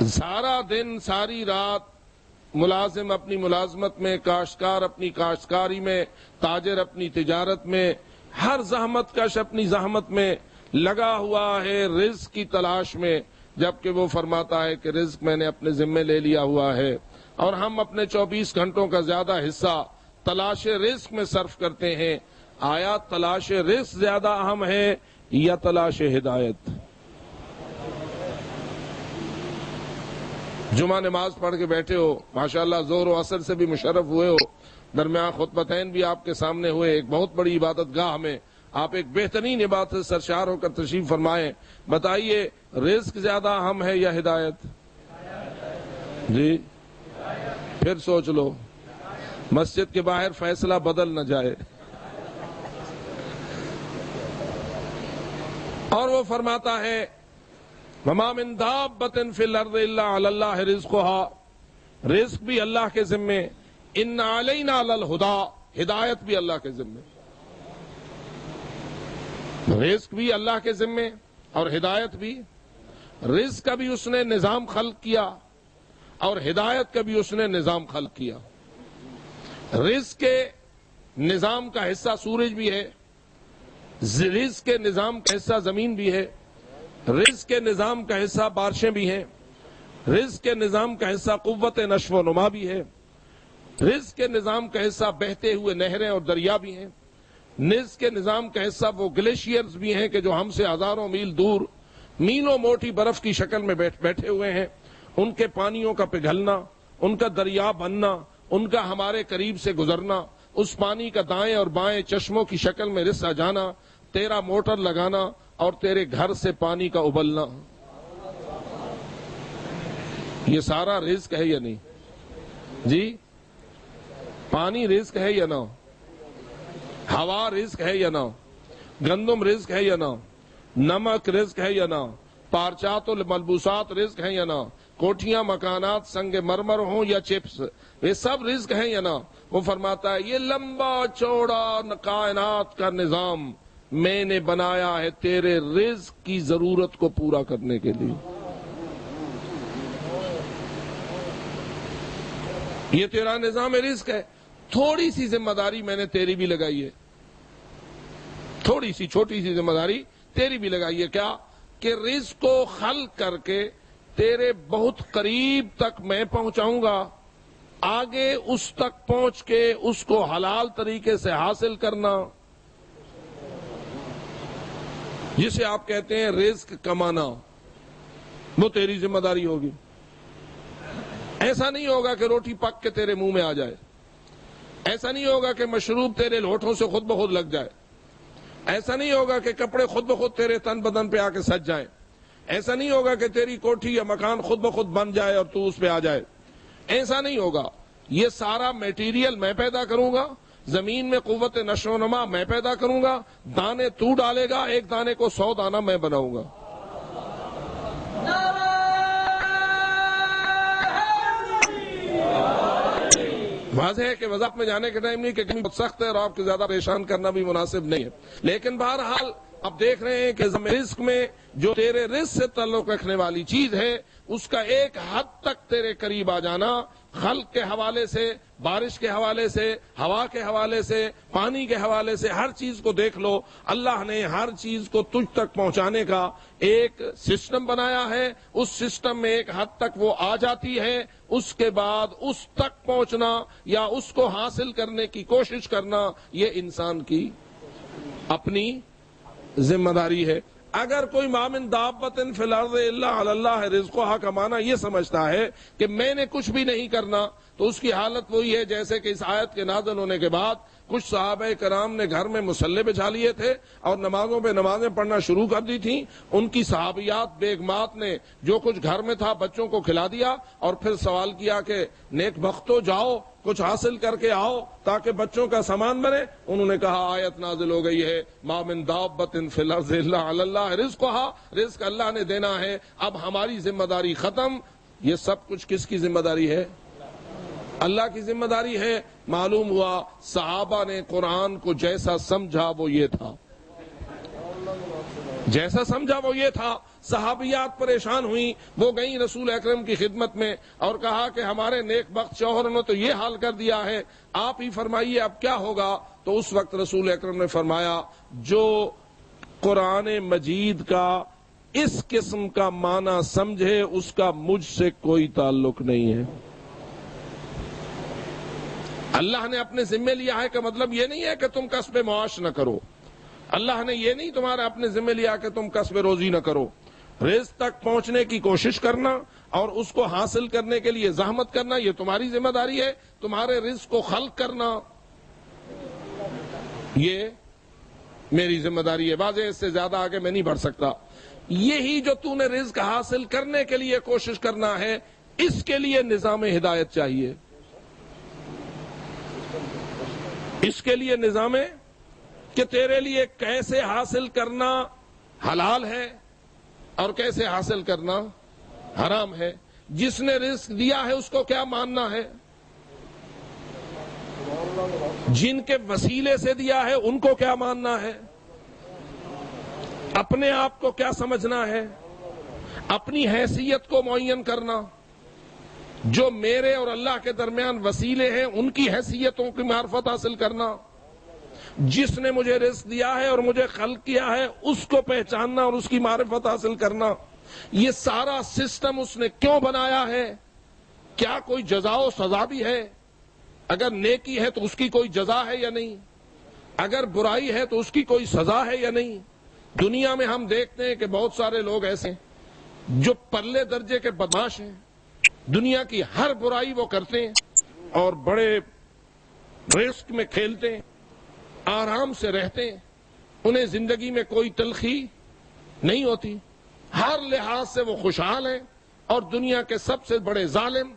سارا دن ساری رات ملازم اپنی ملازمت میں، کاشتکار اپنی کاشتکاری میں، تاجر اپنی تجارت میں، ہر زحمت کش اپنی زحمت میں لگا ہوا ہے رزق کی تلاش میں، جبکہ وہ فرماتا ہے کہ رزق میں نے اپنے ذمے لے لیا ہوا ہے، اور ہم اپنے 24 گھنٹوں کا زیادہ حصہ تلاش رزق میں صرف کرتے ہیں۔ آیا تلاش رزق زیادہ اہم ہے یا تلاش ہدایت؟ جمعہ نماز پڑھ کے بیٹھے ہو، ماشاءاللہ ظہر و عصر سے بھی مشرف ہوئے ہو، درمیان خطبتین بھی آپ کے سامنے ہوئے، ایک بہت بڑی عبادت گاہ میں آپ ایک بہترین عبادت سے سرشار ہو کر تشریف فرمائیں، بتائیے رزق زیادہ اہم ہے یا ہدایت؟ جی پھر سوچ لو، مسجد کے باہر فیصلہ بدل نہ جائے۔ اور وہ فرماتا ہے وَمَا مِن دَابَّةٍ فِي الْأَرْضِ إِلَّا عَلَى اللَّهِ رِزْقُهَا، رزق بھی اللہ کے ذمے، إِنَّ عَلَيْنَا لَلْهُدَىٰ، ہدایت بھی اللہ کے ذمے، رزق بھی اللہ کے ذمے اور ہدایت بھی۔ رزق کا بھی اس نے نظام خلق کیا اور ہدایت کا بھی اس نے نظام خلق کیا۔ رزق کے نظام کا حصہ سورج بھی ہے، رزق کے نظام کا حصہ زمین بھی ہے، رزق کے نظام کا حصہ بارشیں بھی ہیں، رزق کے نظام کا حصہ قوت نشو و نما بھی ہے، رزق کے نظام کا حصہ بہتے ہوئے نہریں اور دریا بھی ہیں، رزق کے نظام کا حصہ وہ گلیشیئرز بھی ہیں کہ جو ہم سے ہزاروں میل دور میلوں موٹی برف کی شکل میں بیٹھے ہوئے ہیں، ان کے پانیوں کا پگھلنا، ان کا دریا بننا، ان کا ہمارے قریب سے گزرنا، اس پانی کا دائیں اور بائیں چشموں کی شکل میں رسا جانا، تیرا موٹر لگانا اور تیرے گھر سے پانی کا ابلنا، یہ سارا رزق ہے یا نہیں؟ جی پانی رزق ہے یا نہ؟ ہوا رزق ہے یا نہ؟ گندم رزق ہے یا نہ؟ نمک رزق ہے یا نہ؟ پارچات الملبوسات رزق ہیں یا نہ؟ کوٹھیاں مکانات سنگ مرمر ہوں یا چپس، یہ سب رزق ہیں یا نہ؟ وہ فرماتا ہے یہ لمبا چوڑا کائنات کا نظام میں نے بنایا ہے تیرے رزق کی ضرورت کو پورا کرنے کے لیے، یہ تیرا نظام رزق ہے، تھوڑی سی ذمہ داری میں نے تیری بھی لگائی ہے، تھوڑی سی چھوٹی سی ذمہ داری تیری بھی لگائی ہے، کیا کہ رزق کو خلق کر کے تیرے بہت قریب تک میں پہنچاؤں گا، آگے اس تک پہنچ کے اس کو حلال طریقے سے حاصل کرنا، جسے آپ کہتے ہیں رزق کمانا، وہ تیری ذمہ داری ہوگی۔ ایسا نہیں ہوگا کہ روٹی پک کے تیرے منہ میں آ جائے، ایسا نہیں ہوگا کہ مشروب تیرے لوٹوں سے خود بخود لگ جائے، ایسا نہیں ہوگا کہ کپڑے خود بخود تیرے تن بدن پہ آ کے سج جائیں، ایسا نہیں ہوگا کہ تیری کوٹھی یا مکان خود بخود بن جائے اور تو اس پہ آ جائے، ایسا نہیں ہوگا۔ یہ سارا میٹیریل میں پیدا کروں گا، زمین میں قوت نشو و نما میں پیدا کروں گا، دانے تو ڈالے گا، ایک دانے کو 100 دانہ میں بناؤں گا۔ واضح ہے کہ وضاحت میں جانے کے ٹائم نہیں کہ کمی بہت سخت ہے اور آپ کو زیادہ پریشان کرنا بھی مناسب نہیں ہے، لیکن بہرحال اب دیکھ رہے ہیں کہ رزق میں جو تیرے رزق سے تعلق رکھنے والی چیز ہے اس کا ایک حد تک تیرے قریب آ جانا، خلق کے حوالے سے، بارش کے حوالے سے، ہوا کے حوالے سے، پانی کے حوالے سے، ہر چیز کو دیکھ لو، اللہ نے ہر چیز کو تجھ تک پہنچانے کا ایک سسٹم بنایا ہے، اس سسٹم میں ایک حد تک وہ آ جاتی ہے، اس کے بعد اس تک پہنچنا یا اس کو حاصل کرنے کی کوشش کرنا یہ انسان کی اپنی ذمہ داری ہے۔ اگر کوئی ما من دابۃ فی الارض الا علی اللہ رزقھا کا معنی یہ سمجھتا ہے کہ میں نے کچھ بھی نہیں کرنا، تو اس کی حالت وہی ہے جیسے کہ اس آیت کے نازل ہونے کے بعد کچھ صحابہ کرام نے گھر میں مصلے بچھا لیے تھے اور نمازوں پہ نمازیں پڑھنا شروع کر دی تھیں، ان کی صحابیات بیگمات نے جو کچھ گھر میں تھا بچوں کو کھلا دیا اور پھر سوال کیا کہ نیک بختو جاؤ کچھ حاصل کر کے آؤ تاکہ بچوں کا سامان بنے۔ انہوں نے کہا آیت نازل ہو گئی ہے ما من دابۃ فی الارض الا علی اللہ رزقھا، رزق اللہ نے دینا ہے، اب ہماری ذمہ داری ختم۔ یہ سب کچھ کس کی ذمہ داری ہے؟ اللہ کی ذمہ داری ہے۔ معلوم ہوا صحابہ نے قرآن کو جیسا سمجھا وہ یہ تھا، جیسا سمجھا وہ یہ تھا، صحابیات پریشان ہوئیں، وہ گئیں رسول اکرم کی خدمت میں اور کہا کہ ہمارے نیک بخت شوہر نے تو یہ حال کر دیا ہے، آپ ہی فرمائیے اب کیا ہوگا؟ تو اس وقت رسول اکرم نے فرمایا جو قرآن مجید کا اس قسم کا معنی سمجھے اس کا مجھ سے کوئی تعلق نہیں ہے۔ اللہ نے اپنے ذمے لیا ہے کہ مطلب یہ نہیں ہے کہ تم کسب معاش نہ کرو، اللہ نے یہ نہیں تمہارا اپنے ذمے لیا کہ تم کسب روزی نہ کرو، رزق تک پہنچنے کی کوشش کرنا اور اس کو حاصل کرنے کے لیے زحمت کرنا یہ تمہاری ذمہ داری ہے، تمہارے رزق کو خلق کرنا یہ میری ذمہ داری ہے، واضح اس سے زیادہ آگے میں نہیں بڑھ سکتا۔ یہی جو تو نے رزق حاصل کرنے کے لیے کوشش کرنا ہے، اس کے لیے نظام ہدایت چاہیے، اس کے لیے نظام کہ تیرے لیے کیسے حاصل کرنا حلال ہے اور کیسے حاصل کرنا حرام ہے، جس نے رزق دیا ہے اس کو کیا ماننا ہے، جن کے وسیلے سے دیا ہے ان کو کیا ماننا ہے، اپنے آپ کو کیا سمجھنا ہے، اپنی حیثیت کو معین کرنا، جو میرے اور اللہ کے درمیان وسیلے ہیں ان کی حیثیتوں کی معرفت حاصل کرنا، جس نے مجھے رزق دیا ہے اور مجھے خلق کیا ہے اس کو پہچاننا اور اس کی معرفت حاصل کرنا۔ یہ سارا سسٹم اس نے کیوں بنایا ہے؟ کیا کوئی جزا و سزا بھی ہے؟ اگر نیکی ہے تو اس کی کوئی جزا ہے یا نہیں؟ اگر برائی ہے تو اس کی کوئی سزا ہے یا نہیں؟ دنیا میں ہم دیکھتے ہیں کہ بہت سارے لوگ ایسے ہیں جو پرلے درجے کے بدماش ہیں، دنیا کی ہر برائی وہ کرتے ہیں اور بڑے رسک میں کھیلتے ہیں، آرام سے رہتے ہیں، انہیں زندگی میں کوئی تلخی نہیں ہوتی، ہر لحاظ سے وہ خوشحال ہیں، اور دنیا کے سب سے بڑے ظالم،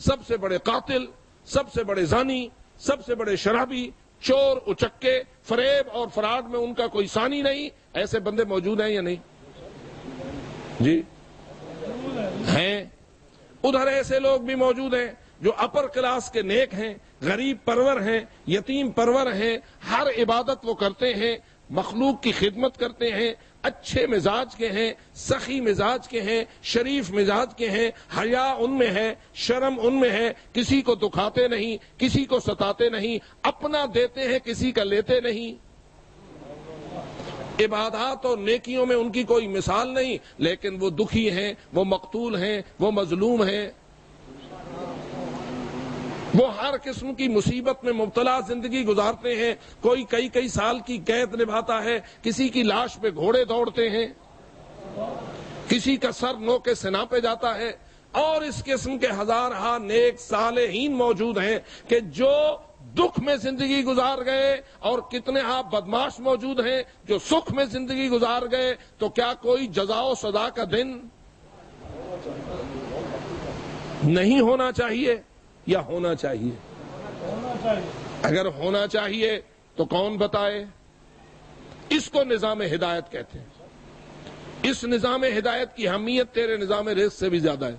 سب سے بڑے قاتل، سب سے بڑے زانی، سب سے بڑے شرابی، چور، اچکے، فریب اور فراڈ میں ان کا کوئی ثانی نہیں۔ ایسے بندے موجود ہیں یا نہیں؟ جی ہیں۔ ادھر ایسے لوگ بھی موجود ہیں جو اپر کلاس کے نیک ہیں، غریب پرور ہیں، یتیم پرور ہیں، ہر عبادت وہ کرتے ہیں، مخلوق کی خدمت کرتے ہیں، اچھے مزاج کے ہیں، سخی مزاج کے ہیں، شریف مزاج کے ہیں، حیا ان میں ہے، شرم ان میں ہے، کسی کو دکھاتے نہیں، کسی کو ستاتے نہیں، اپنا دیتے ہیں، کسی کا لیتے نہیں، عبادات اور نیکیوں میں ان کی کوئی مثال نہیں، لیکن وہ دکھی ہیں، وہ مقتول ہیں، وہ مظلوم ہیں، وہ ہر قسم کی مصیبت میں مبتلا زندگی گزارتے ہیں، کوئی کئی سال کی قید نبھاتا ہے، کسی کی لاش پہ گھوڑے دوڑتے ہیں، کسی کا سر نو کے سنا پہ جاتا ہے، اور اس قسم کے ہزارہا نیک صالحین موجود ہیں کہ جو دکھ میں زندگی گزار گئے، اور کتنے ہاں بدماش موجود ہیں جو سکھ میں زندگی گزار گئے۔ تو کیا کوئی جزا و سزا کا دن نہیں ہونا چاہیے یا ہونا چاہیے؟ اگر ہونا چاہیے تو کون بتائے؟ اس کو نظام ہدایت کہتے ہیں۔ اس نظام ہدایت کی اہمیت تیرے نظام رزق سے بھی زیادہ ہے۔